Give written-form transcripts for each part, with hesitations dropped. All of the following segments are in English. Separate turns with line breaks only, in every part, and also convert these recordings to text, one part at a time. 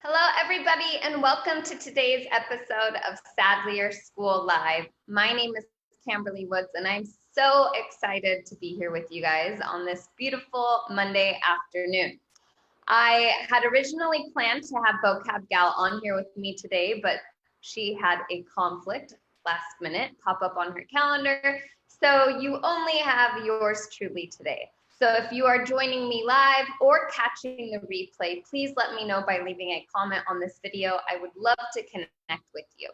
Hello, everybody, and welcome to today's episode of Sadlier School Live. My name is Camberly Woods, and I'm so excited to be here with you guys on this beautiful Monday afternoon. I had originally planned to have Vocab Gal on here with me today, but she had a conflict last minute pop up on her calendar, so you only have yours truly today. So if you are joining me live or catching the replay, please let me know by leaving a comment on this video. I would love to connect with you.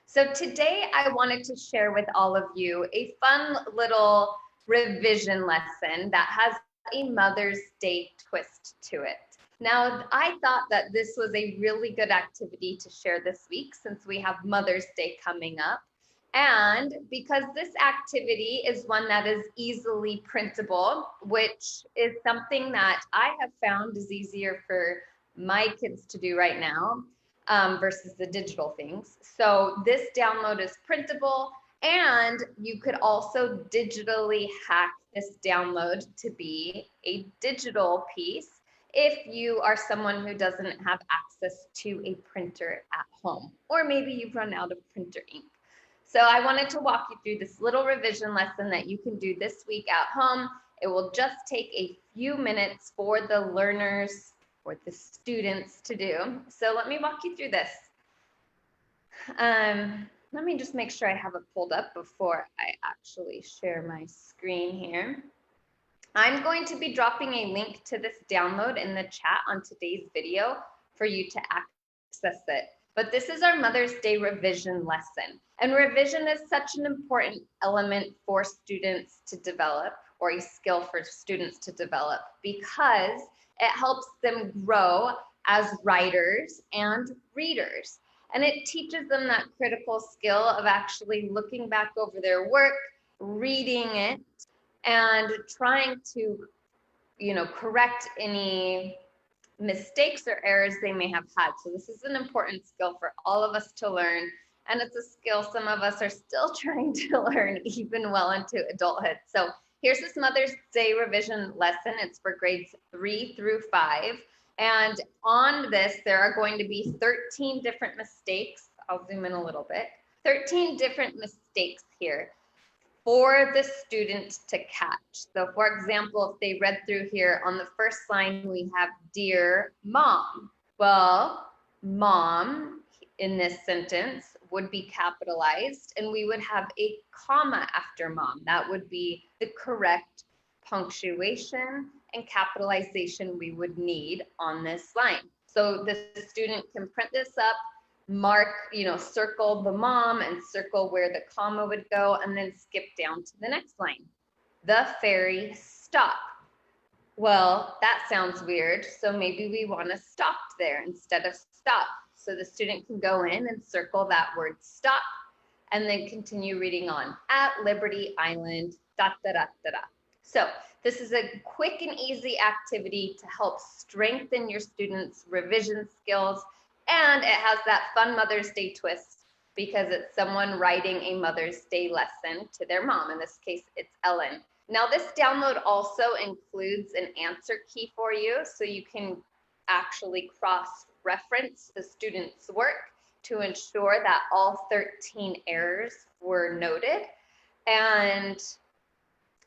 So today I wanted to share with all of you a fun little revision lesson that has a Mother's Day twist to it. Now, I thought that this was a really good activity to share this week since we have Mother's Day coming up. And because this activity is one that is easily printable, which is something that I have found is easier for my kids to do right now versus the digital things. So this download is printable, and you could also digitally hack this download to be a digital piece if you are someone who doesn't have access to a printer at home, or maybe you've run out of printer ink. So I wanted to walk you through this little revision lesson that you can do this week at home. It will just take a few minutes for the learners or the students to do. So let me walk you through this. Let me just make sure I have it pulled up before I actually share my screen here. I'm going to be dropping a link to this download in the chat on today's video for you to access it. But this is our Mother's Day revision lesson. And revision is such an important element for students to develop, or a skill for students to develop, because it helps them grow as writers and readers. And it teaches them that critical skill of actually looking back over their work, reading it, and trying to, correct any mistakes or errors they may have had. So this is an important skill for all of us to learn. And it's a skill some of us are still trying to learn even well into adulthood. So here's this Mother's Day revision lesson. It's for grades 3 through 5. And on this, there are going to be 13 different mistakes. I'll zoom in a little bit. 13 different mistakes here for the student to catch. So for example, if they read through here on the first line, we have dear mom. Well, mom in this sentence would be capitalized, and we would have a comma after mom. That would be the correct punctuation and capitalization we would need on this line. So the student can print this up, mark, circle the mom and circle where the comma would go, and then skip down to the next line. The ferry stopped. Well, that sounds weird, so maybe we want to stop there instead of stop. So the student can go in and circle that word stop, and then continue reading on. At Liberty Island, da da da da da. So this is a quick and easy activity to help strengthen your students' revision skills. And it has that fun Mother's Day twist because it's someone writing a Mother's Day lesson to their mom. In this case, it's Ellen. Now, this download also includes an answer key for you, so you can actually cross-reference the student's work to ensure that all 13 errors were noted. And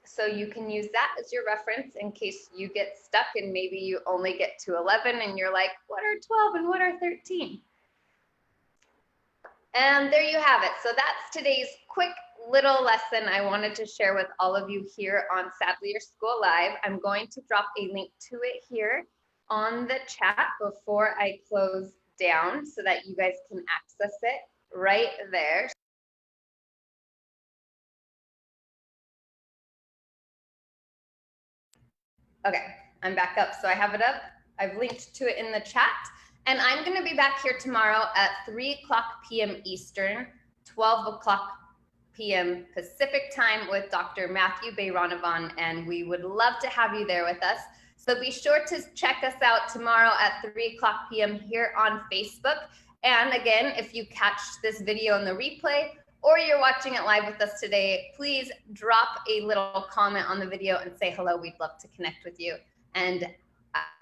so you can use that as your reference in case you get stuck and maybe you only get to 11 and you're like, what are 12 and what are 13? And there you have it. So that's today's quick little lesson I wanted to share with all of you here on Sadlier School Live. I'm going to drop a link to it here on the chat before I close down so that you guys can access it right there. Okay, I'm back up. So I have it up. I've linked to it in the chat. And I'm going to be back here tomorrow at 3 p.m. Eastern, 12 p.m. Pacific time with Dr. Matthew Bayranavan, and we would love to have you there with us. So be sure to check us out tomorrow at 3 p.m. here on Facebook. And again, if you catch this video in the replay, or you're watching it live with us today, please drop a little comment on the video and say hello. We'd love to connect with you. And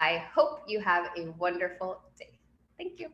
I hope you have a wonderful day. Thank you.